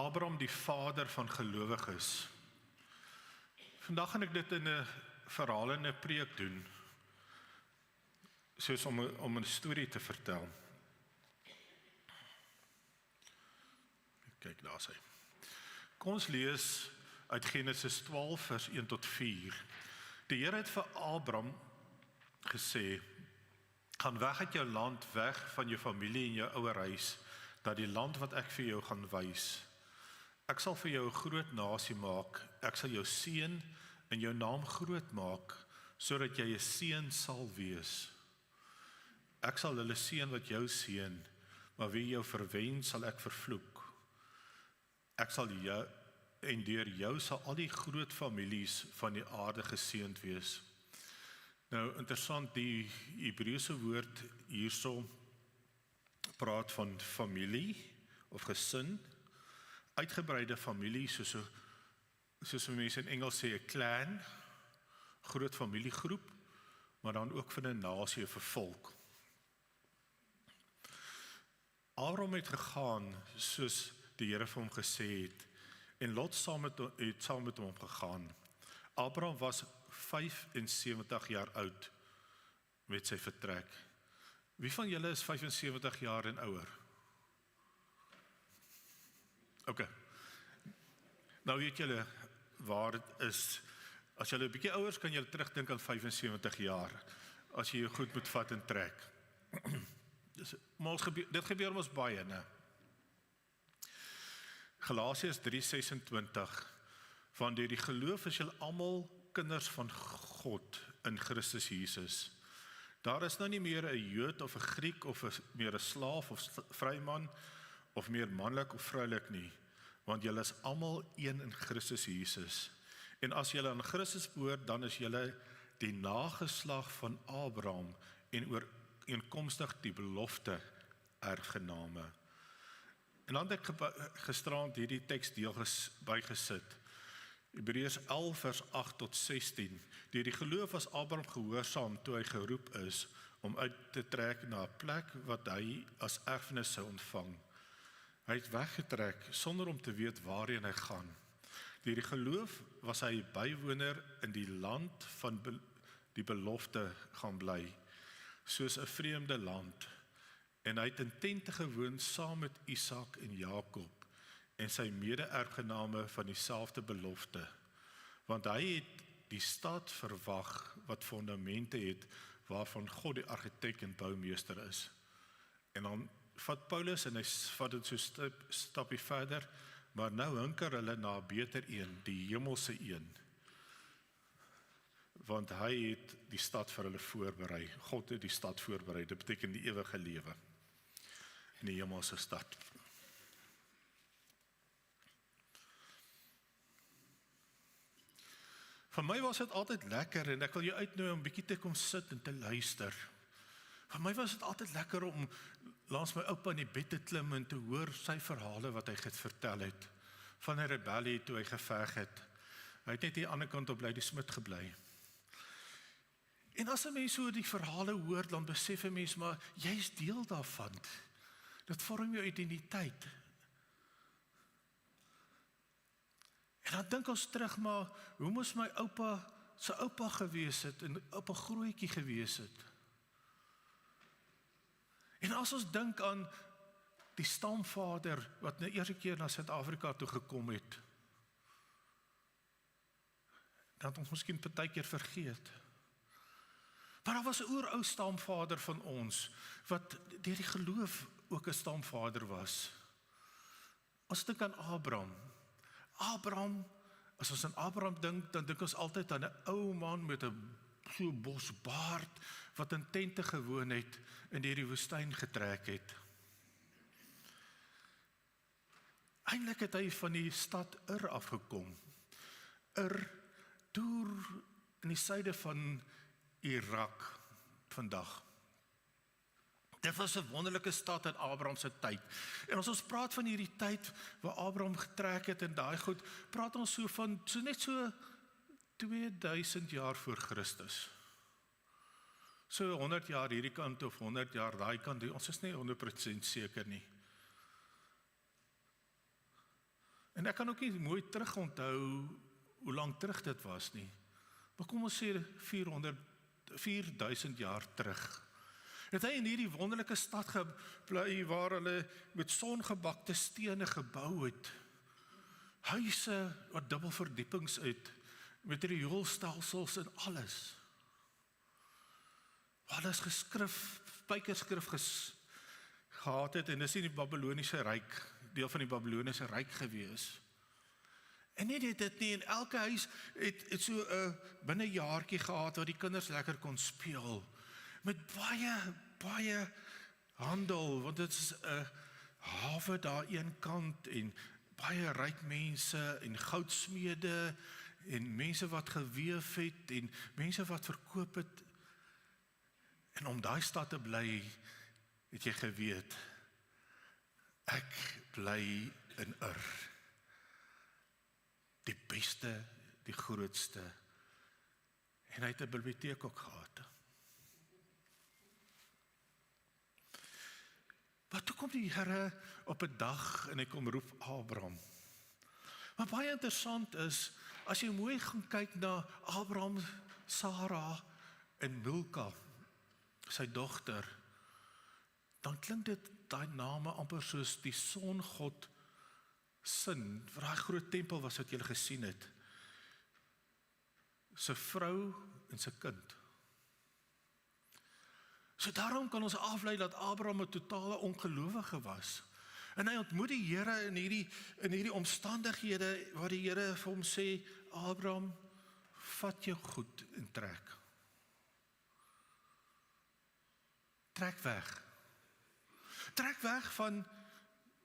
Abraham die vader van gelowiges. Vandag gaan ek dit in 'n verhaal en 'n preek doen, soos om 'n storie te vertel. Kyk, daar is hy. Kom ons lees uit Genesis 12 vers 1 tot 4. Die Here het vir Abraham gesê: gaan weg uit jou land, weg van jou familie en jou ouerhuis, na die land wat ek vir jou gaan wys. Ek sal vir jou 'n groot nasie maak, ek sal jou seën en jou naam groot maak, sodat jy 'n seën sal wees. Ek sal hulle seën wat jou seën, maar wie jou verwen sal ek vervloek. Ek sal jou, en deur jou sal al die groot families van die aarde geseënd wees. Nou, interessant, die Hebreëse woord hierso praat van familie of gesin, uitgebreide familie, soos mense in Engels sê 'n clan, groot familiegroep, maar dan ook van 'n nasie of 'n volk. Abraham het gegaan soos die Here vir hom gesê het, en Lot het saam met hom gegaan. Abraham was 75 jaar oud met sy vertrek. Wie van julle is 75 jaar en ouer? OK. Nou weet julle waar dit is. As julle 'n bietjie ouer is, kan julle terugdink aan 75 jaar, as jy jou goed moet vat en trek. Maar dit gebeur ons baie, né? Galasiërs 3:26, van deur die geloof is julle almal kinders van God in Christus Jesus. Daar is nou nie meer 'n Jood of 'n Griek of meer 'n slaaf of vryman of meer manlik of vroulik nie, want julle is almal een in Christus Jesus. En as julle aan Christus behoort, dan is julle die nageslag van Abraham en ooreenkomstig die belofte erfgename. En dan het ek gisterand hierdie teksdeel bygesit. Hebreërs 11 vers 8 tot 16. Deur die geloof was Abraham gehoorsaam toe hy geroep is om uit te trek na 'n plek wat hy as erfenis sou ontvang. Hy het weggetrek sonder om te weet waarheen hy gaan. Deur die geloof was hy bywoner in die land van die belofte gaan bly, soos 'n vreemde land. En hy het in tente gewoon saam met Isak en Jakob en sy mede-erfgename van dieselfde belofte. Want hy het die stad verwag wat fondamente het, waarvan God die argitek en boumeester is. En dan vat Paulus en hy vat dit so stapie verder, maar nou hinker hulle na 'n beter een, die hemelse een. Want hy het die stad vir hulle voorberei. God het die stad voorberei. Dit beteken die ewige lewe in die hemelse stad. Vir my was dit altyd lekker, en ek wil jou uitnooi om bietjie te kom sit en te luister. Vir my was dit altyd lekker om langs my oupa in die bed te klim en te hoor sy verhale wat hy vertel het, van 'n rebellie toe hy geveg het. Hy het net hier aan die ander kant op Lady Smith gebly. En as 'n mens so die verhale hoor, dan besef 'n mens, maar jy is deel daarvan. Dit vorm jou identiteit. En dan dink ons terug, maar hoe moes my oupa se oupa gewees het en oupa grootjie gewees het? En as ons dink aan die stamvader wat nou eerste keer na Suid-Afrika toe gekom het, dan het ons miskien partykeer vergeet. Maar daar was 'n oerou stamvader van ons, wat deur die geloof ook 'n stamvader was. Ons dink aan Abraham. As ons aan Abraham dink, dan dink ons altyd aan 'n ou man met 'n so bosbaard, wat in tente gewoon het en deur die woestyn getrek het. Eintlik het hy van die stad Ur afgekom. Ur, deur in die suide van Irak vandag. Dit was 'n wonderlike stad in Abraham se tyd. En as ons praat van hierdie tyd waar Abraham getrek het en daai goed, praat ons so van net so 2000 jaar voor Christus. So 100 jaar hierdie kant of 100 jaar daai kant, ons is nie 100% seker nie. En ek kan ook nie mooi terug onthou hoe lang terug dit was nie. Maar kom ons sê 4000 jaar terug. Het hy in hierdie wonderlike stad gebly waar hulle met songebakte stene gebou het. Huise wat dubbel verdiepings uit, met rioolstelsels en alles. Waar hulle geskrif, spykerskrif gehad het, en dis in die Babyloniese ryk, deel van die Babyloniese ryk gewees. En nie dit nie, en elke huis het so 'n binnejaartjie gehad waar die kinders lekker kon speel. Met baie handel, want dit is 'n hawe daar een kant, en baie ryk mense, en goudsmede, en mense wat geweef het, en mense wat verkoop het. En om daai stad te bly, het jy geweet, ek bly in Ur. Die beste, die grootste. En hy het 'n biblioteek ook gehad. Maar toe kom die Here op 'n dag en hy kom roep Abraham. Maar baie interessant is, as jy mooi gaan kyk na Abraham, Sarah en Milka, sy dogter, dan klink dit daai name amper soos die songod sin, vir daai groot tempel was wat jy gesien het. Sy vrou en sy kind. So daarom kan ons aflei dat Abraham 'n totale ongelowige was. En hy ontmoet die Here in hierdie omstandighede waar die Here vir hom sê, Abraham, vat jou goed en trek. Trek weg. Trek weg van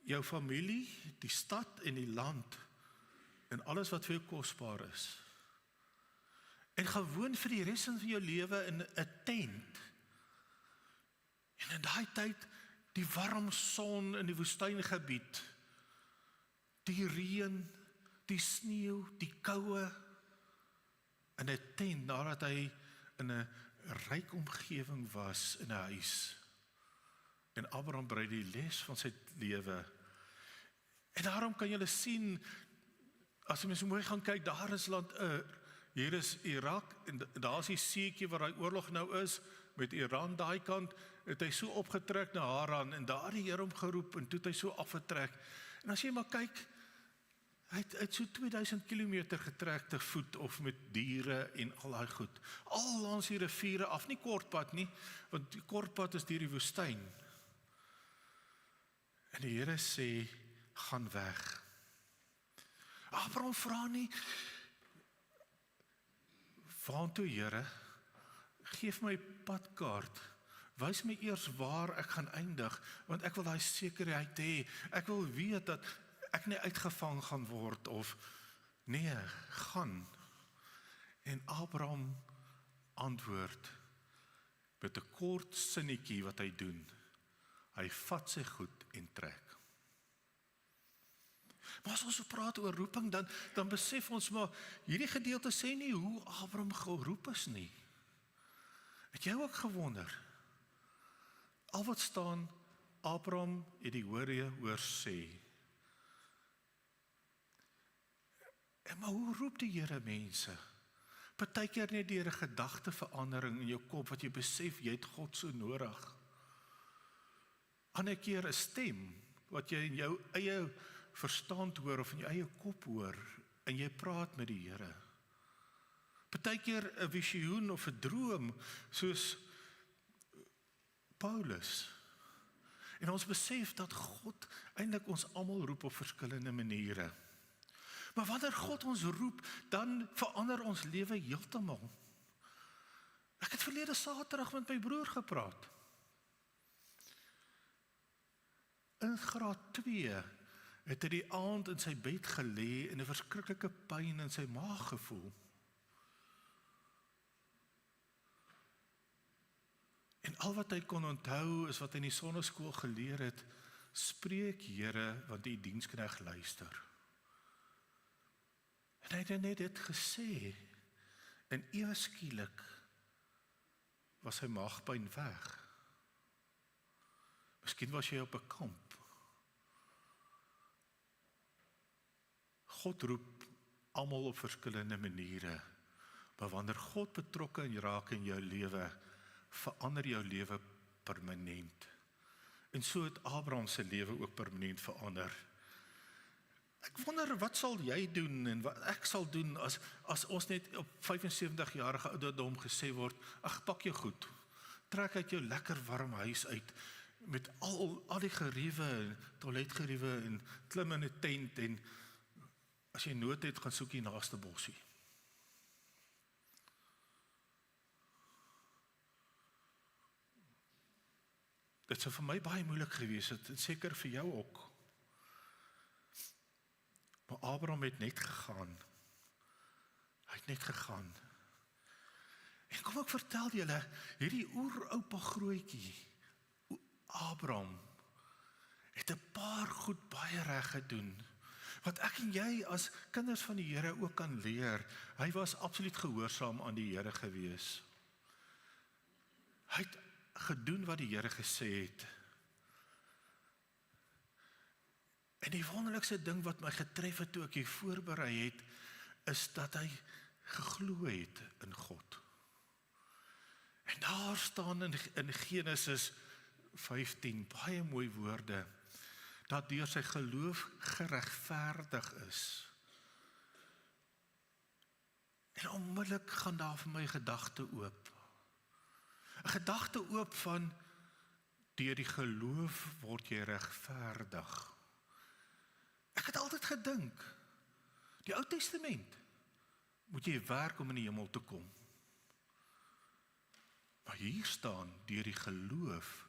jou familie, die stad en die land en alles wat vir jou kosbaar is. En gewoon vir die res van jou lewe in 'n tent. En in daai tyd die warm son in die woestyngebied, die reën, die sneeu, die koue, in 'n tent nadat hy in 'n ryk omgewing was in 'n huis. En Abraham berei die les van sy lewe. En daarom kan julle sien, as jy mens mooi gaan kyk, daar is land hier is Irak, en daar is die seetjie waar die oorlog nou is, met Iran daai kant, het hy so opgetrek na Haran, en daar die Here hom geroep, en toe het hy so afgetrek. En as jy maar kyk, hy het so 2000 kilometer getrek te voet, of met diere en al daai goed. Al langs die riviere af, nie kortpad nie, want die kortpad is deur die woestyn. En die Here sê, gaan weg. Abraham vra nie, waartoe Here, geef my padkaart, wys my eers waar ek gaan eindig, want ek wil daai sekerheid hê, ek wil weet dat ek nie uitgevang gaan word, of nee, gaan. En Abraham antwoord, met 'n kort sinnetjie wat hy doen, hy vat sy goed en trek. Maar as ons praat oor roeping, dan besef ons maar, hierdie gedeelte sê nie hoe Abraham geroep is nie. Het jy ook gewonder? Al wat staan, Abraham het die Here hoor sê. En maar hoe roep die Here mense? Partykeer net deur 'n gedagteverandering in jou kop, wat jy besef, jy het God so nodig. Ander keer 'n stem, wat jy in jou eie verstand hoor, of in jou eie kop hoor, en jy praat met die Here. Partykeer 'n visioen of 'n droom, soos Paulus. En ons besef dat God eintlik ons almal roep op verskillende maniere. Maar wanneer God ons roep, dan verander ons lewe heeltemal. Ek het verlede Saterdag met my broer gepraat. In graad 2 het hy die aand in sy bed gelê en 'n verskriklike pyn in sy maag gevoel. En al wat hy kon onthou is wat hy in die sonneskool geleer het, spreek Here, want die diensknegt luister. En hy het net dit gesê, en ewe skielik was sy maagpyn weg. Miskien was jy op 'n kamp. God roep almal op verskillende maniere, maar wanneer God betrokke raak in jou lewe, verander jou lewe permanent. En so het Abraham se lewe ook permanent verander. Ek wonder, wat sal jy doen en wat ek sal doen as ons net op 75-jarige ouderdom gesê word, ag, pak jou goed, trek uit jou lekker warm huis uit, met al die geriewe, toiletgeriewe en klim in 'n tent en as jy nood het, gaan soek die naaste bossie. Dit sou vir my baie moeilik gewees het, en seker vir jou ook. Maar Abraham het net gegaan. Hy het net gegaan. En kom ek vertel julle, hierdie oeroupa grootjie, Abraham, het 'n paar goed baie reg gedoen, wat ek en jy as kinders van die Here ook kan leer. Hy was absoluut gehoorsaam aan die Here gewees. Hy het gedoen wat die Here gesê het. En die wonderlikste ding wat my getref het toe ek hier voorberei het, is dat hy geglo het in God. En daar staan in Genesis 15 baie mooi woorde, dat deur sy geloof geregverdig is. En onmiddellik gaan daar vir my 'n gedagte oop. 'n Gedagte oop van, deur die geloof word jy regverdig. Ek het altyd gedink, die Ou Testament, moet jy werk om in die hemel te kom. Maar hier staan, deur die geloof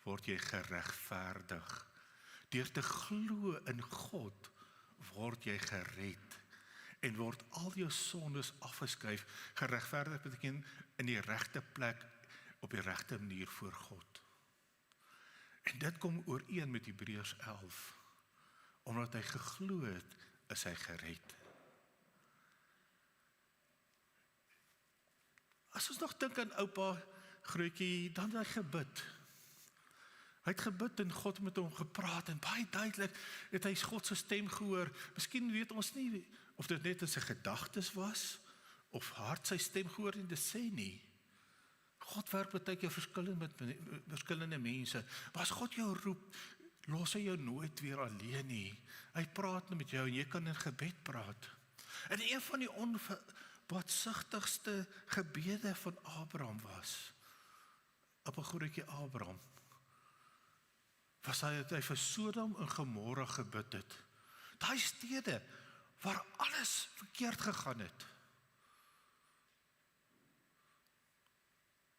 word jy geregverdig. Deur te glo in God word jy gered en word al jou sondes afgeskryf. Geregverdig beteken in die regte plek, op die regte manier voor God. En dit kom ooreen met Hebreërs 11. Omdat hy geglo het, is hy gered. As ons nog dink aan oupa grootjie, dan het hy gebid. Hy het gebid en God met hom gepraat en baie duidelik het hy God se stem gehoor. Miskien weet ons nie of dit net in sy gedagtes was of hard sy stem gehoor en dit sê nie. God werk baie keer verskillende mense. Maar as God jou roep, los hy jou nooit weer alleen nie. Hy praat met jou en jy kan in gebed praat. En een van die onbaatsigtigste gebede van Abraham was, op 'n grootjie Abraham, was hy vir Sodom en Gomorra gebid het. Daai stede waar alles verkeerd gegaan het.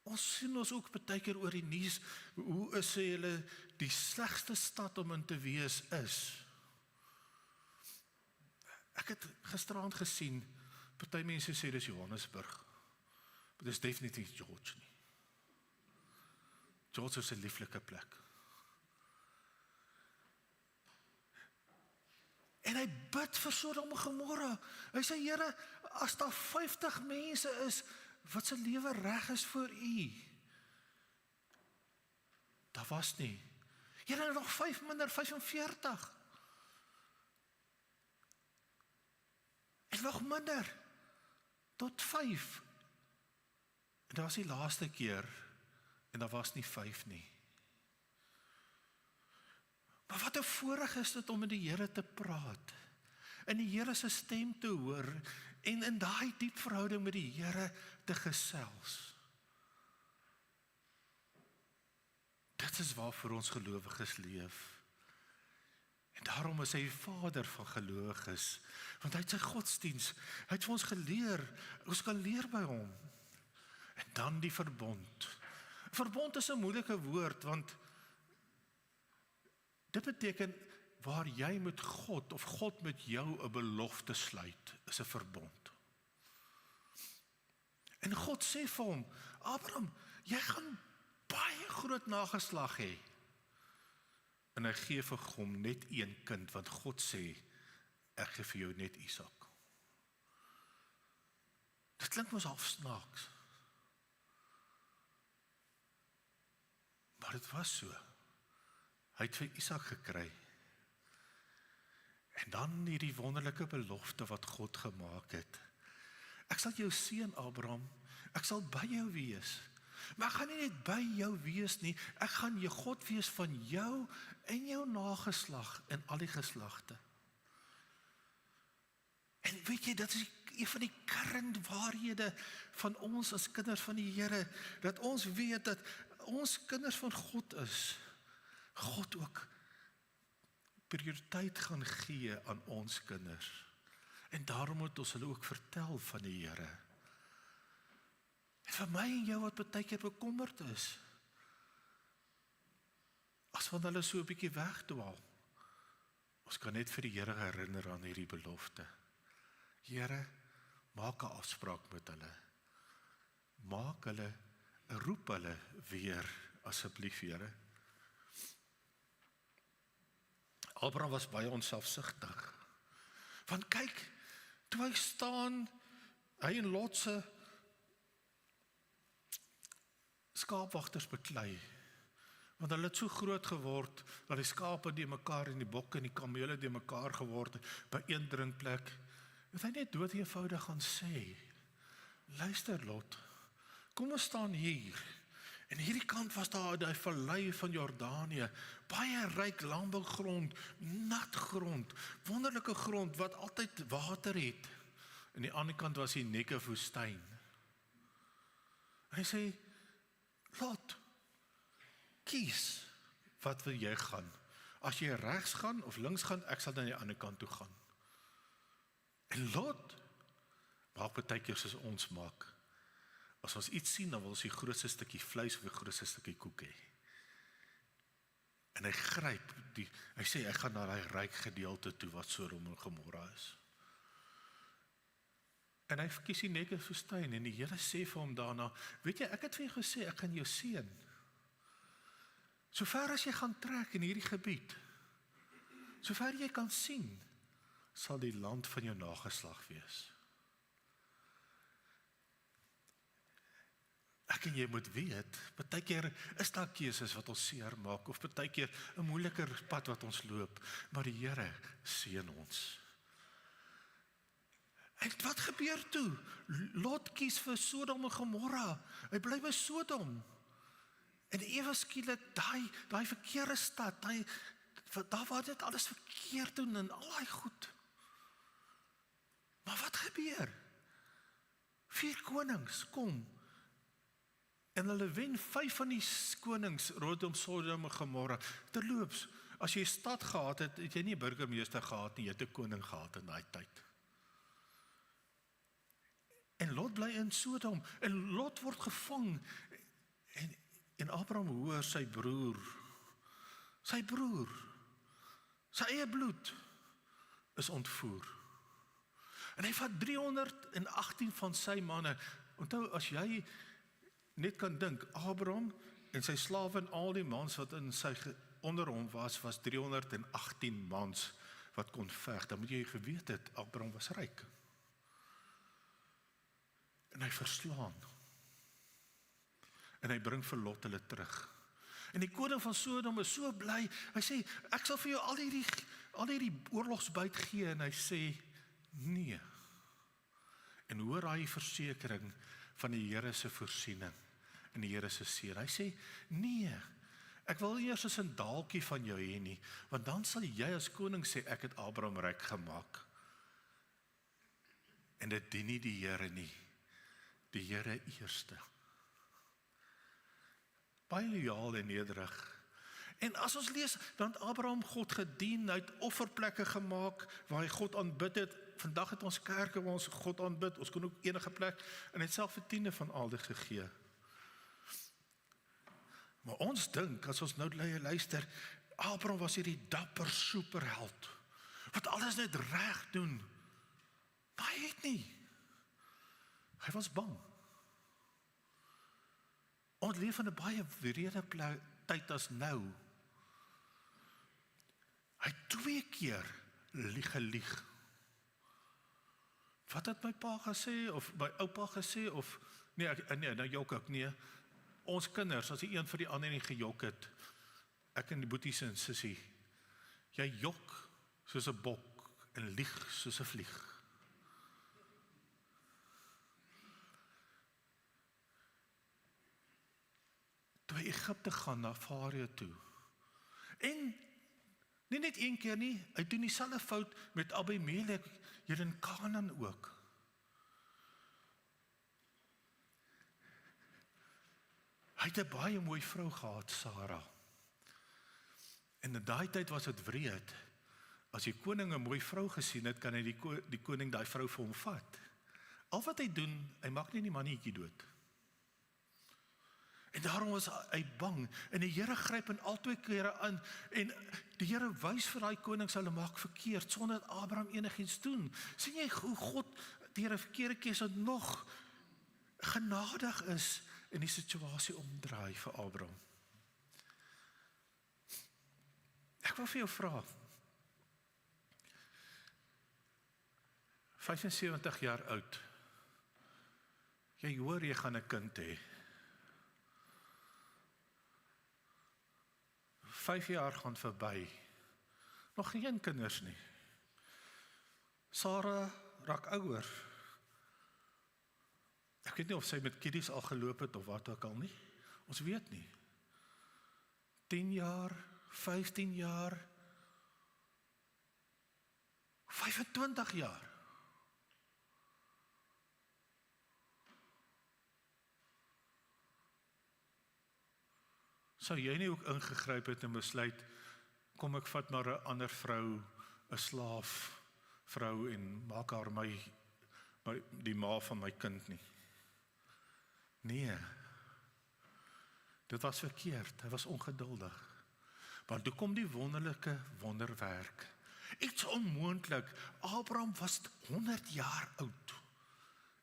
Ons sien ons ook baie keer oor die nuus, hoe is hulle die slegste stad om in te wees is. Ek het gisteraand gesien, party mense sê dis Johannesburg, maar dis definitief George nie. George is 'n lieflike plek. En hy bid vir Sodom en Gomorra. Hy sê, Here, as daar 50 mense is, wat se lewe reg is voor U. Daar was nie. Here, nog 5 minder, 45. En nog minder, tot 5. En dat was die laaste keer, en daar was nie 5 nie. Maar wat 'n voorreg is dit om met die Here te praat, in die Here se stem te hoor, en in daai diep verhouding met die Here te gesels. Dit is waarvoor ons gelowiges leef. En daarom is hy Vader van gelowiges, want hy het sy godsdiens, hy het vir ons geleer, ons kan leer by hom. En dan die verbond. Verbond is 'n moeilike woord, want dit beteken waar jy met God of God met jou 'n belofte sluit, is 'n verbond. En God sê vir hom, Abraham, jy gaan baie groot nageslag hê. En hy gee vir hom net een kind, want God sê, ek gee vir jou net Isak. Dit klink mos half snaaks. Maar dit was so. Hy het vir Isak gekry. En dan hierdie wonderlike belofte wat God gemaak het. Ek sal jou seën, Abraham, ek sal by jou wees. Maar ek gaan nie net by jou wees nie, ek gaan jou God wees van jou en jou nageslag en al die geslagte. En weet jy, dit is een van die kernwaarhede van ons as kinders van die Here, dat ons weet dat ons kinders van God is, God ook prioriteit gaan gee aan ons kinders. En daarom moet ons hulle ook vertel van die Here. En vir my en jou wat baie keer bekommerd is, as van hulle so 'n bietjie wegdwaal, ons kan net vir die Here herinner aan hierdie belofte. Here, maak 'n afspraak met hulle. Maak hulle, roep hulle weer, asseblief, Here. Abraham was baie onselfsugtig. Want kyk, toe hy staan, hy en Lot se skaapwagters beklei. Want hulle het so groot geword, dat die skape die mekaar en die bokke en die kamele die mekaar geword het, by een drinkplek, het hy net dood eenvoudig gaan sê, luister Lot, kom ons staan hier, en hierdie kant was daar die vallei van Jordanië, baie ryk landbougrond, nat grond, wonderlike grond, wat altyd water het, en die ander kant was die Negev woestyn. Hy sê, Lot, kies, wat wil jy gaan? As jy regs gaan of links gaan, ek sal dan die ander kant toe gaan. En Lot, maak baie keer soos ons maak. As ons iets sien, dan wil ons die grootste stukkie vleis of die grootste stukkie koek hê. En hy gryp, hy sê, ek gaan na die ryk gedeelte toe, wat Sodom en Gomorra is. En hy verkies die Negev woestyn, en die Here sê vir hom daarna, weet jy, ek het vir jou gesê, ek gaan jou seën. So ver as jy gaan trek in hierdie gebied, so ver jy kan sien, sal die land van jou nageslag wees. Ek en jy moet weet, baie keer is daar keuses wat ons seer maak, of baie keer 'n moeiliker pad wat ons loop, maar die Here seën ons. En wat gebeur toe? Lot kies vir Sodom en Gomorra, hy bly by Sodom. En ewe skielik, daai verkeerde stad, daar waar dit alles verkeerd doen en al daai goed. Maar wat gebeur? 4 konings kom, en hulle wen 5 van die konings rondom Sodom en Gomorra. Terloops, as jy 'n stad gehad het, het jy nie 'n burgemeester gehad nie, jy het 'n koning gehad in daai tyd. En Lot bly in Sodom, en Lot word gevang, en Abraham hoor sy broer, sy eie bloed, is ontvoer. En hy vat 318 van sy manne. Onthou, as jy net kan dink, Abraham en sy slawe en al die mans wat in sy onder hom was 318 mans wat kon veg. Dan moet jy geweet het, Abraham was ryk. En hy verslaan. En hy bring vir Lot hulle terug. En die koning van Sodom is so bly, hy sê, ek sal vir jou al hierdie oorlogsbuit gee, en hy sê, nee. En hoor hy versekering van die Here se voorsiening, en die Here se seën. Hy sê, nee, ek wil eers 'n sandaaltjie van jou hê nie, want dan sal jy as koning sê, ek het Abraham ryk gemaak. En dit dien nie die Here nie, die Here eerste. Baie loyaal en nederig. En as ons lees, dan het Abraham God gedien, hy het offerplekke gemaak, waar hy God aanbid het. Vandag het ons kerke waar ons God aanbid, ons kon ook enige plek, en hy het self 10% van al dit gegee. Maar ons dink, as ons nou luister, Abraham was hierdie dapper superheld, wat alles net reg doen. Maar hy het nie. Hy was bang. Ons leef in 'n baie wrede tyd as nou. Hy het 2 keer gelieg. Wat het my pa gesê, of my oupa gesê, of, nee, nou jok ek, nee. Ons kinders, as die een vir die ander nie gejok het, ek en die boeties en sussie, jy jok soos 'n bok, en lieg soos 'n vlieg. Toe hy Egipte gaan na Farao toe. En nie net een keer nie, hy doen dieselfde fout met Abimelek hier in Kanaan ook. Hy het 'n baie mooi vrou gehad, Sara. En in daai tyd was dit wreed. As die koning 'n mooi vrou gesien het, kan hy die koning daai vrou vir hom vat. Al wat hy doen, hy maak nie die mannetjie dood. En daarom was hy bang, en die Here gryp in al twee kere aan, en die Here wys vir daai koning, hulle maak verkeerd, sonder dat Abraham enigiets doen. Sien jy hoe God deur 'n verkeerde keuse nog genadig is, en die situasie omdraai vir Abraham. Ek wil vir jou vra, 75 jaar oud, jy hoor jy gaan 'n kind hê. 5 jaar gaan verby, nog geen kinders nie. Sara raak ouer. Ek weet nie of sy met kiddies al geloop het of wat ook al nie. Ons weet nie. 10 jaar, 15 jaar, 25 jaar. Sou jy nie ook ingegryp het en besluit, kom ek vat maar 'n ander vrou, 'n slaaf vrou en maak haar die ma van my kind nie? Nee, dit was verkeerd, hy was ongeduldig. Want toe kom die wonderlike wonderwerk. Iets onmoontlik, Abraham was 100 jaar oud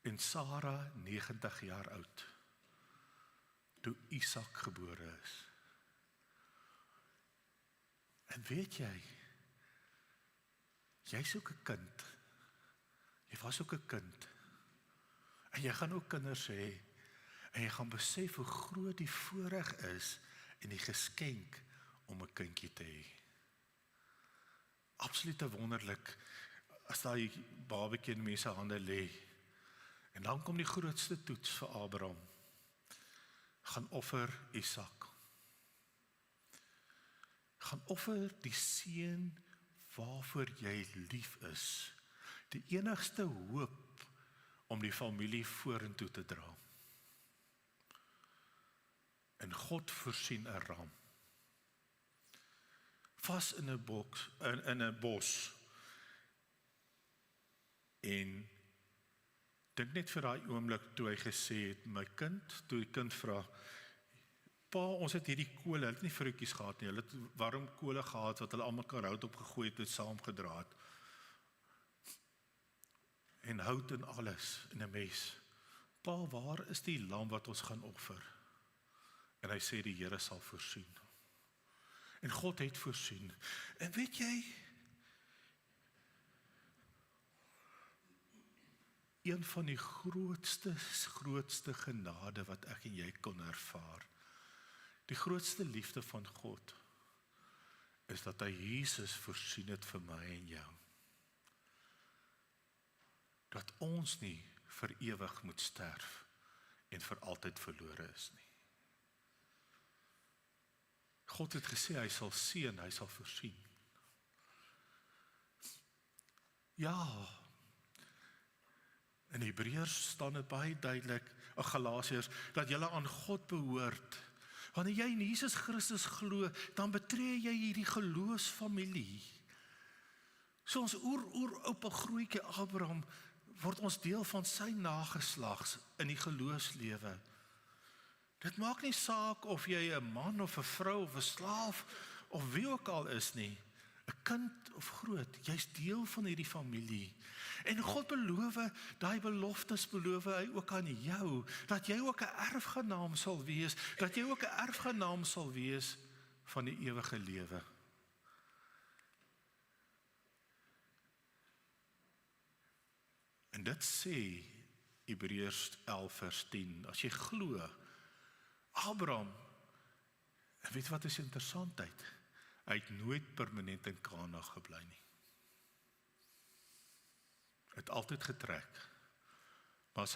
en Sara 90 jaar oud, toe Isak gebore is. En weet jy, jy's ook 'n kind, jy was ook 'n kind, en jy gaan ook kinders hê, en jy gaan besef hoe groot die voorreg is en die geskenk om 'n kindjie te hê. Absoluut wonderlik as daai babatjie in mense hande lê. En dan kom die grootste toets vir Abraham. Gaan offer Isak. Gaan offer die seun waarvoor jy lief is. Die enigste hoop om die familie vorentoe te dra. En God voorsien 'n ram. Vas in 'n bos. En dink net vir daai oomblik toe hy gesê het, my kind, toe die kind vra, pa, ons het hierdie kole, hulle het nie vroutjies gehad nie, hulle het warm kole gehad, wat hulle almal hout opgegooi het en saamgedra het. En hout en alles, in 'n mes. Pa, waar is die lam wat ons gaan offer? En hy sê, die Here sal voorsien. En God het voorsien. En weet jy, een van die grootste genade wat ek en jy kon ervaar, die grootste liefde van God, is dat hy Jesus voorsien het vir my en jou. Dat ons nie vir ewig moet sterf en vir altyd verlore is nie. God het gesê, hy sal seën, hy sal voorsien. Ja, in Hebreërs staan dit baie duidelik, Galasiërs, dat julle aan God behoort. Wanneer jy in Jesus Christus glo, dan betree jy hierdie geloofsfamilie. So ons oupa grootjie Abraham, word ons deel van sy nageslags in die geloofslewe. Dit maak nie saak of jy 'n man of 'n vrou of 'n slaaf of wie ook al is nie, 'n kind of groot, jy's deel van hierdie familie. En God beloof, daai beloftes beloof hy ook aan jou, dat jy ook 'n erfgenaam sal wees, dat jy ook 'n erfgenaam sal wees van die ewige lewe. En dit sê Hebreërs 11 vers 10, as jy glo, Abraham, en weet wat is interessantheid? Hy het nooit permanent in Kanaan gebly nie. het altyd getrek. Maar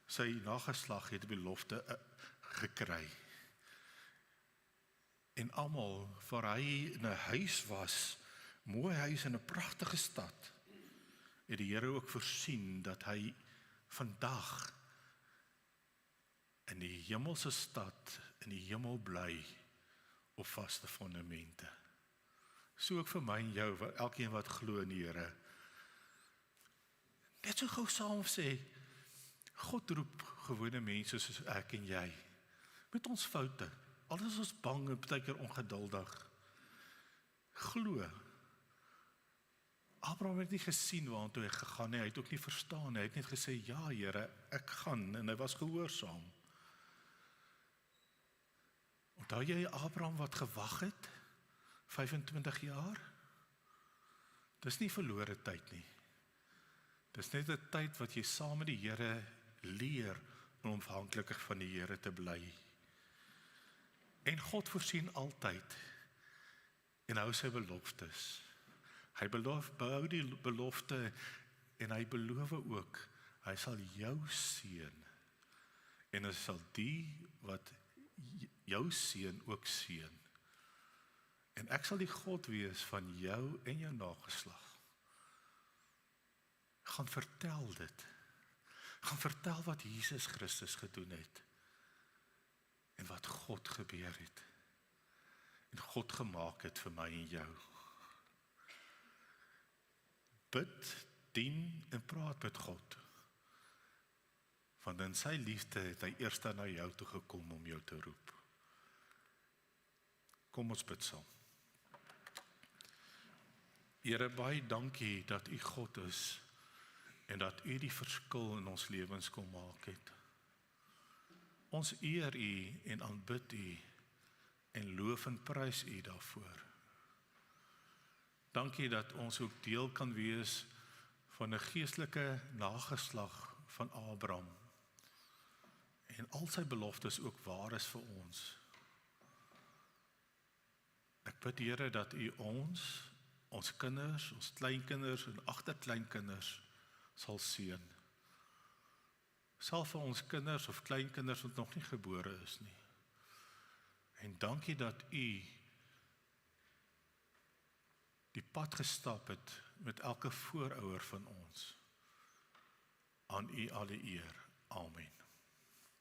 sy nageslag het die belofte gekry. En almal, waar hy in 'n huis was, mooi huis in 'n pragtige stad, het die Here ook voorsien dat hy vandag in die hemelse stad, in die hemel bly, op vaste fondamente. So ook vir my en jou, elkeen wat glo in die Here. Net so gou saam sê, God roep gewone mense soos ek en jy, met ons foute, al is ons bang en baie keer ongeduldig. Glo. Abraham het nie gesien waartoe hy gegaan nie, hy het ook nie verstaan nie, hy het net gesê, ja Here, ek gaan, en hy was gehoorsaam. Onthou jy Abraham wat gewag het, 25 jaar? Dis nie verlore tyd nie. Dis net 'n tyd wat jy saam met die Here leer om afhanklik van die Here te bly. En God voorsien altyd en hou sy beloftes. Hy behou die belofte en hy beloof ook, hy sal jou seën en hy sal die wat jou seën ook seën. En ek sal die God wees van jou en jou nageslag. Gaan vertel dit. Gaan vertel wat Jesus Christus gedoen het. En wat God gebeur het. En God gemaak het vir my en jou. Bid, dien en praat met God. Want in sy liefde het hy eers na jou toe gekom om jou te roep. Kom ons bid saam. Here, baie dankie dat U God is en dat U die verskil in ons lewens kom maak het. Ons eer U en aanbid U en loof en prys U daarvoor. Dankie dat ons ook deel kan wees van 'n geestelike nageslag van Abraham en al sy beloftes ook waar is vir ons. Ek bid Here dat U ons kinders, ons kleinkinders en agterkleinkinders sal seën. Selfs vir ons kinders of kleinkinders wat nog nie gebore is nie. En dankie dat U die pad gestap het met elke voorouder van ons. Aan U alle eer. Amen.